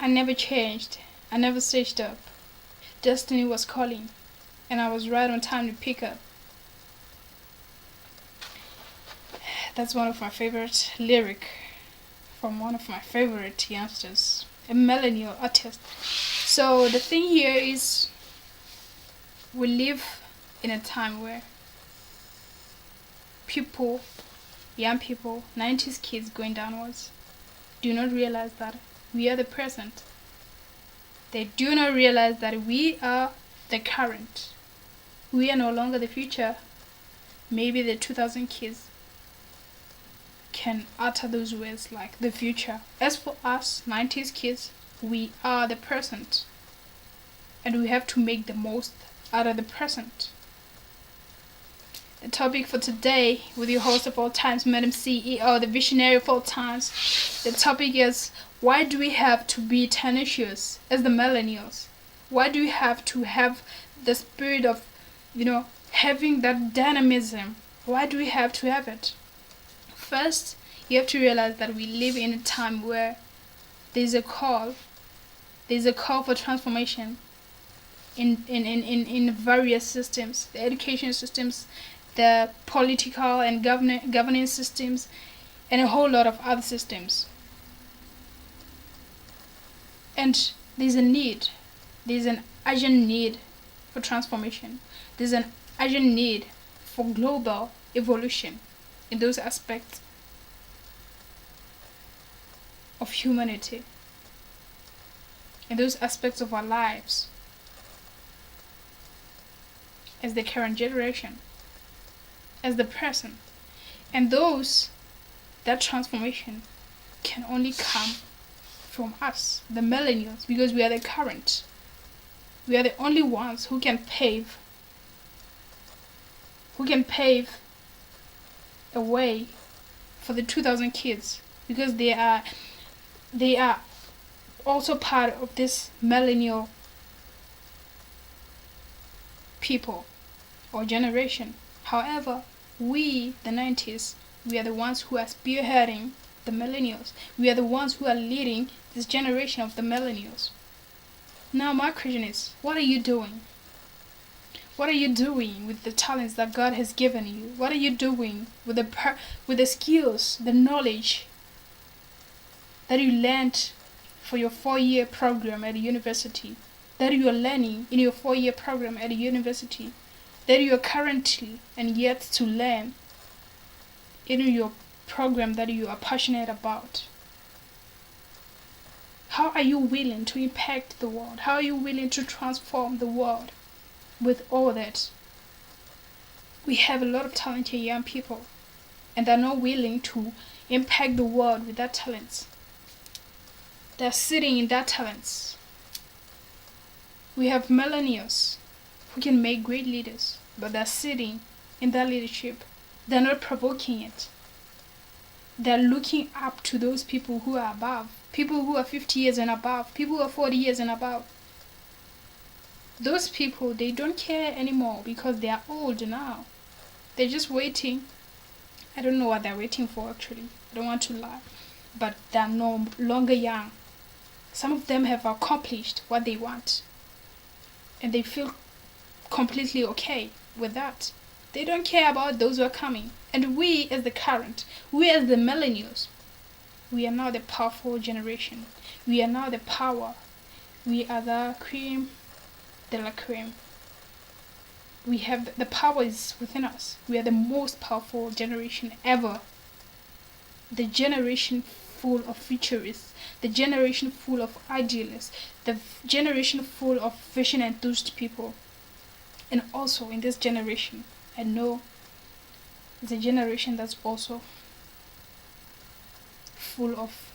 I never changed. I never switched up. Destiny was calling, and I was right on time to pick up. That's one of my favorite lyric from one of my favorite youngsters, a millennial artist. So the thing here is, we live in a time where people, young people, 90s kids going downwards, do not realize that we are the present. They do not realize that we are the current. We are no longer the future. Maybe the 2000 kids can utter those words like the future. As for us, 90s kids, we are the present. And we have to make the most out of the present. The topic for today, with your host of all times, Madam CEO, the visionary of all times, the topic is, why do we have to be tenacious as the millennials? Why do we have to have the spirit of, having that dynamism? Why do we have to have it? First, you have to realize that we live in a time where there's a call for transformation in various systems, the education systems, the political and governing systems, and a whole lot of other systems. And there's an urgent need for transformation. There's an urgent need for global evolution in those aspects of humanity, in those aspects of our lives as the current generation, as the present. And that transformation can only come from us, the millennials, because we are the current. We are the only ones who can pave a way for the 2000 kids, because they are also part of this millennial people or generation. However, we, the 90s, we are the ones who are spearheading the millennials. We are the ones who are leading this generation of the millennials. Now my question is, what are you doing? What are you doing with the talents that God has given you? What are you doing with the skills, the knowledge that you learned for your 4-year program at a university, that you are learning in your 4-year program at a university, that you are currently and yet to learn in your program that you are passionate about? How are you willing to impact the world? How are you willing to transform the world with all that? We have a lot of talented young people, and they're not willing to impact the world with their talents. They're sitting in their talents. We have millennials who can make great leaders, but they're sitting in their leadership. They're not provoking it. They're looking up to those people who are above, people who are 50 years and above, people who are 40 years and above. Those people, they don't care anymore because they are old now. They're just waiting. I don't know what they're waiting for, actually. I don't want to lie. But they're no longer young. Some of them have accomplished what they want, and they feel completely okay with that. They don't care about those who are coming. And we as the current, we as the millennials, we are now the powerful generation. We are now the power. We are the cream de la creme. We have the power is within us. We are the most powerful generation ever. The generation full of futurists, the generation full of idealists, the generation full of vision enthused people. And also in this generation, I know it's a generation that's also full of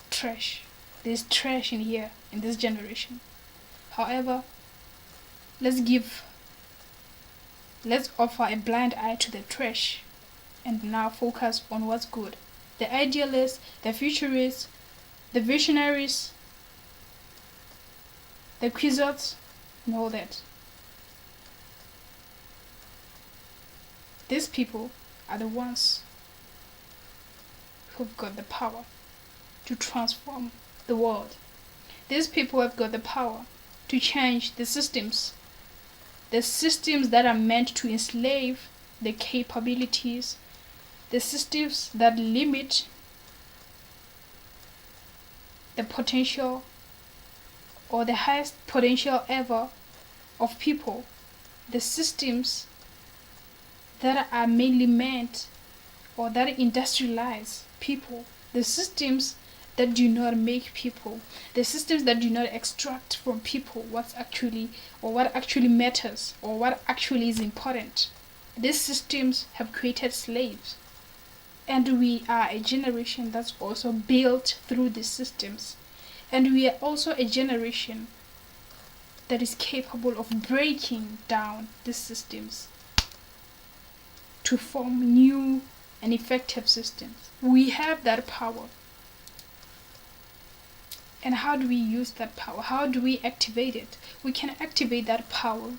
trash. There's trash in here, in this generation. However, let's offer a blind eye to the trash and now focus on what's good. The idealists, the futurists, the visionaries, the quixotes, and all that. These people are the ones who've got the power to transform the world. These people have got the power to change the systems that are meant to enslave the capabilities, the systems that limit the potential or the highest potential ever of people, the systems that are mainly meant or that industrialize people, the systems that do not make people, the systems that do not extract from people what actually matters or what actually is important. These systems have created slaves, and we are a generation that's also built through these systems, and we are also a generation that is capable of breaking down these systems to form new and effective systems. We have that power. And how do we use that power? How do we activate it? We can activate that power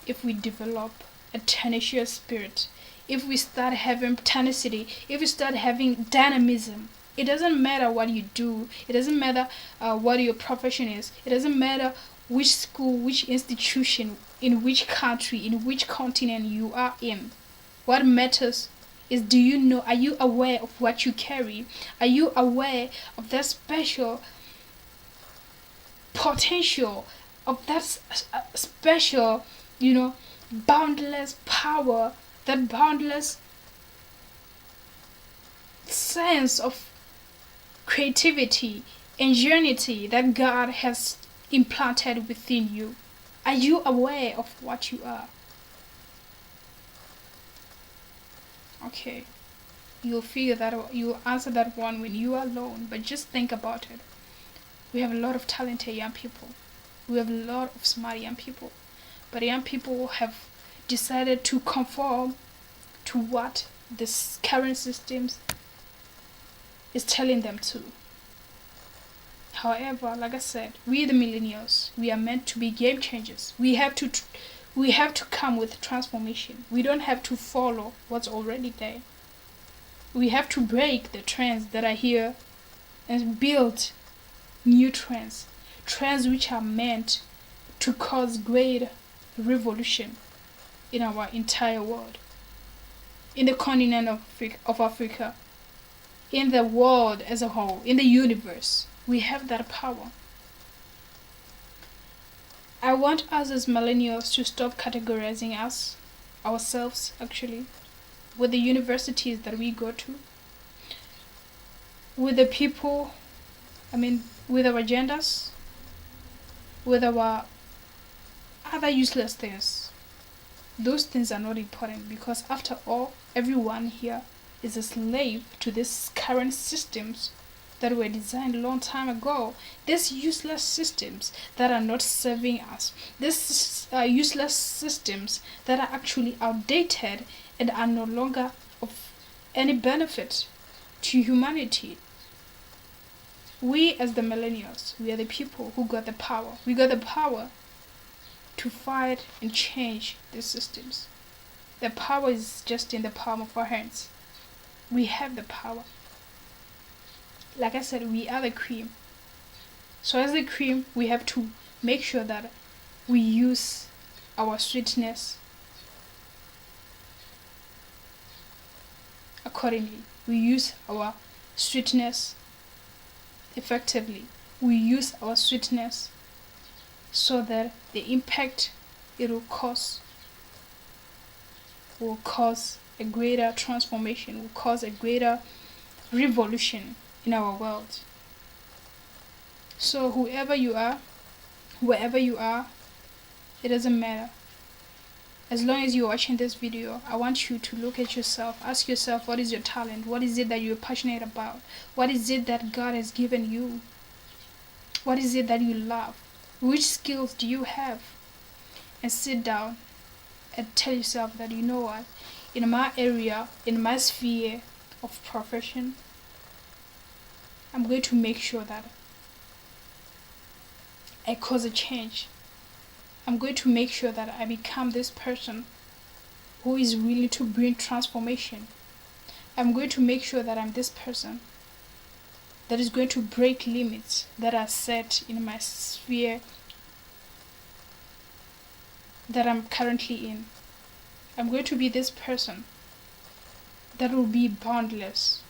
if we develop a tenacious spirit, if we start having tenacity, if we start having dynamism. It doesn't matter what you do. It doesn't matter what your profession is. It doesn't matter which school, which institution, in which country, in which continent you are in. What matters is, are you aware of what you carry? Are you aware of that special potential, of that special, boundless power, that boundless sense of creativity, ingenuity that God has implanted within you? Are you aware of what you are? Okay, you'll answer that one when you are alone, but just think about it. We have a lot of talented young people. We have a lot of smart young people. But young people have decided to conform to what this current systems is telling them to. However, like I said, we the millennials, we are meant to be game changers. We have to come with transformation. We don't have to follow what's already there. We have to break the trends that are here and build new trends which are meant to cause great revolution in our entire world, in the continent of Africa, in the world as a whole, in the universe. We have that power. I want us as millennials to stop categorizing ourselves actually, with the universities that we go to, with the people, with our agendas, with our other useless things. Those things are not important, because after all, everyone here is a slave to these current systems that were designed a long time ago. These useless systems that are not serving us. These useless systems that are actually outdated and are no longer of any benefit to humanity. We as the millennials, we are the people who got the power. We got the power to fight and change these systems. The power is just in the palm of our hands. We have the power. Like I said, we are the cream. So as the cream, we have to make sure that we use our sweetness accordingly. We use our sweetness effectively. We use our sweetness so that the impact it will cause a greater transformation, will cause a greater revolution in our world. So whoever you are, wherever you are, it doesn't matter. As long as you're watching this video, I want you to look at yourself, ask yourself, what is your talent? What is it that you're passionate about? What is it that God has given you? What is it that you love? Which skills do you have? And sit down and tell yourself that, you know what, in my area, in my sphere of profession, I'm going to make sure that I cause a change. I'm going to make sure that I become this person who is willing to bring transformation. I'm going to make sure that I'm this person that is going to break limits that are set in my sphere that I'm currently in. I'm going to be this person that will be boundless.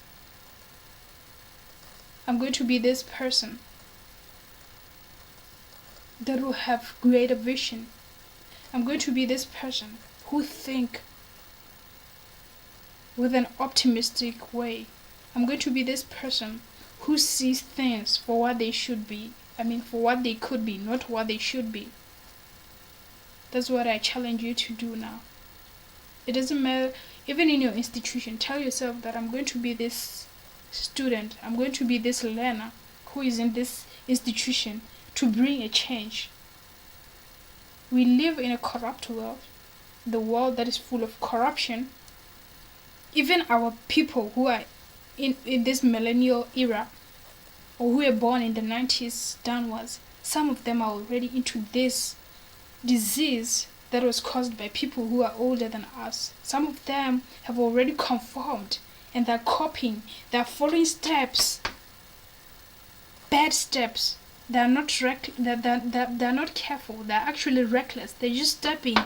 I'm going to be this person that will have greater vision. I'm going to be this person who think with an optimistic way. I'm going to be this person who sees things for what they should be. For what they could be, not what they should be. That's what I challenge you to do now. It doesn't matter, even in your institution, tell yourself that I'm going to be this student, I'm going to be this learner who is in this institution to bring a change. We live in a corrupt world, the world that is full of corruption. Even our people who are in this millennial era, or who were born in the 90s downwards, some of them are already into this disease that was caused by people who are older than us. Some of them have already conformed and they're copying, they're following steps, bad steps. They're not they're not careful, they're actually reckless. They're just stepping,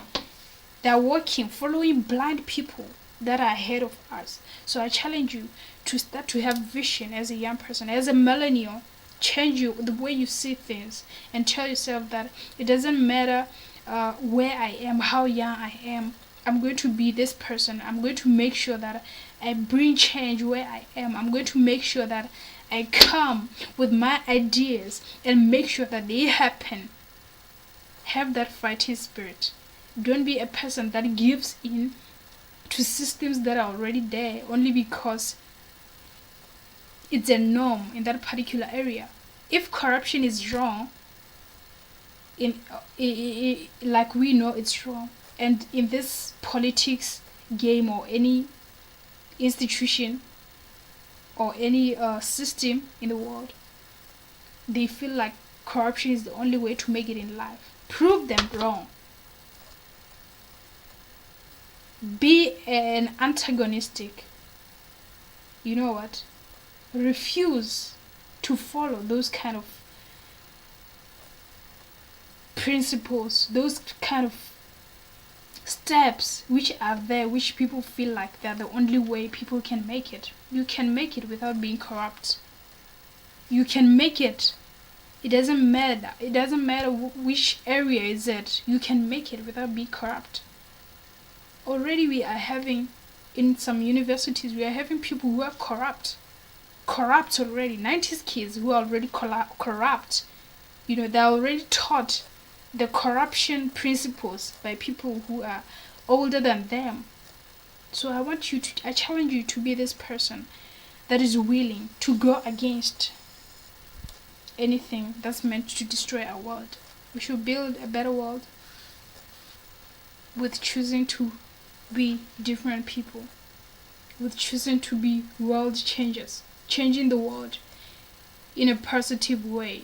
they're walking, following blind people that are ahead of us. So I challenge you to start to have vision as a young person, as a millennial. Change the way you see things and tell yourself that it doesn't matter where I am, how young I am. I'm going to be this person. I'm going to make sure that I bring change where I am. I'm going to make sure that I come with my ideas and make sure that they happen. Have that fighting spirit. Don't be a person that gives in to systems that are already there only because it's a norm in that particular area. If corruption is wrong, like we know it's wrong, and in this politics game or any institution or any system in the world, they feel like corruption is the only way to make it in life, prove them wrong. Be an antagonistic. You know what? Refuse to follow those kind of principles, those kind of steps which are there, which people feel like they're the only way people can make it. You can make it without being corrupt. You can make it. It doesn't matter. It doesn't matter which area is it. You can make it without being corrupt. Already we are having, in some universities, we are having people who are corrupt already. 90s kids who are already corrupt. They're already taught the corruption principles by people who are older than them. So I challenge you to be this person that is willing to go against anything that's meant to destroy our world. We should build a better world with choosing to be different people, with choosing to be world changers, changing the world in a positive way.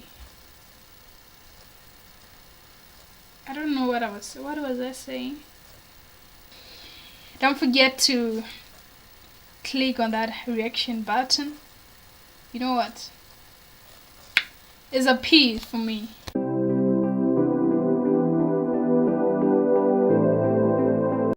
I don't know what was I saying? Don't forget to click on that reaction button. You know what? It's a P for me.